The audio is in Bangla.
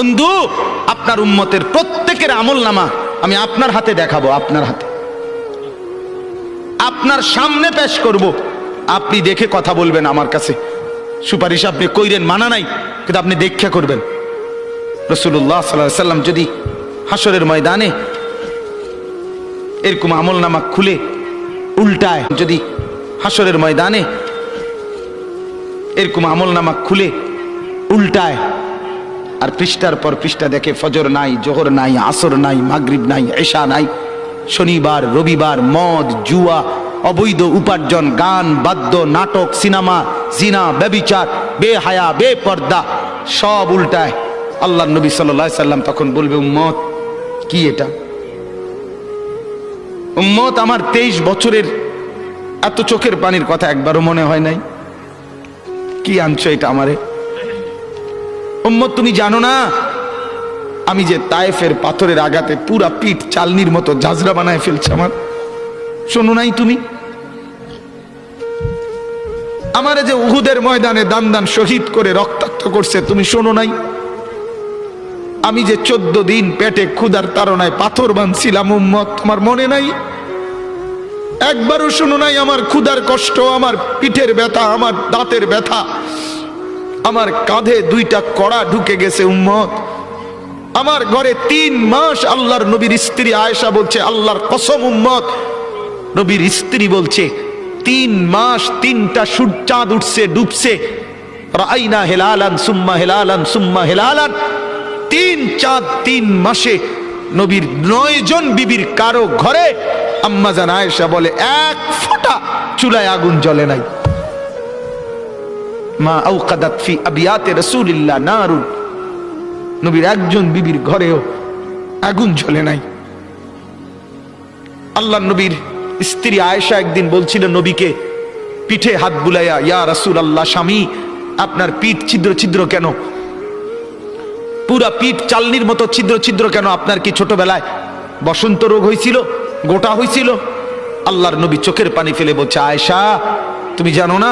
বন্ধু, আপনার উম্মতের প্রত্যেকের আমলনামা আমি আপনার হাতে দেখাবো, আপনার হাতে, আপনার সামনে পেশ করব, আপনি দেখে কথা বলবেন। আমার কাছে সুপারিশ আপনি কইরেন, মানা নাই, কিন্তু আপনি দেখে করবেন। রাসূলুল্লাহ সাল্লাল্লাহু আলাইহি ওয়াসাল্লাম যদি হাসরের ময়দানে এরকম আমলনামা খুলে উল্টায়, যদি হাসরের ময়দানে এরকম আমলনামা খুলে উল্টায়, আর পৃষ্ঠার পর পৃষ্ঠা দেখে ফজর নাই, জোহর নাই, আসর নাই, মাগরিব নাই, এশা নাই, শনিবার রবিবার, মদ জুয়া, অবৈধ উপার্জন, গান বাদ্য, নাটক, সিনেমা, জিনা, ব্যভিচার, বেহায়া, বেপর্দা, সব উল্টায়। আল্লাহ নবী সাল্লাল্লাহু আলাইহি সাল্লাম তখন বলবে, উম্মত কি এটা? উম্মত, আমার 23 বছরের এত চোখের পানির কথা একবারও মনে হয় নাই? কি আনছো এটা আমারে? উম্মত, তুমি জানো না আমি যে তায়েফের পাথরের আঘাতে পুরা পিঠ চালনির মতো জাজরা বানায় ফেলছে আমার? শোনো নাই তুমি? আমারে যে উহুদের ময়দানে দান দান শহীদ করে রক্তাক্ত করছে, তুমি শোনো নাই? আমি যে 14 দিন পেটে ক্ষুধার তাড়নায় পাথর বাঁধছিলাম, উম্মত, তোমার মনে নাই? একবারও শোনো নাই আমার ক্ষুধার কষ্ট, আমার পিঠের ব্যথা, আমার দাঁতের ব্যথা, আমার কাঁধে 2টা কড়া ঢুকে গেছে? উম্মত, আমার ঘরে 3 মাস আল্লাহর নবীর স্ত্রী আয়েশা বলছে, আল্লাহর কসম উম্মত, নবীর স্ত্রী বলছে 3 মাস 3টা চাঁদ উঠছে ডুবছে, রাইনা হেলালান সুম্মা হেলালান সুম্মা হেলালান, 3 চাঁদ 3 মাসে নবীর 9 জন বিবির কারো ঘরে আম্মা জান আয়েশা বলে 1 ফোঁটা চুলায় আগুন জ্বলে নাই। মা আওকাদাত ফি আবিয়াতে রাসূলিল্লাহ নারুন, নবীর একজন বিবির ঘরেও আগুন জ্বলে নাই। আল্লাহ নবীর স্ত্রী আয়েশা একদিন বলছিল নবীকে পিঠে হাত বুলাইয়া, ইয়া রাসূলুল্লাহ, স্বামী আপনার পিঠ ছিদ্র ছিদ্র কেন? পুরা পিঠ চালনির মতো ছিদ্র ছিদ্র কেন? আপনার কি ছোটবেলায় বসন্ত রোগ হয়েছিল, গোটা হয়েছিল? আল্লাহর নবী চোখের পানি ফেলে বলছে, আয়েশা তুমি জানো না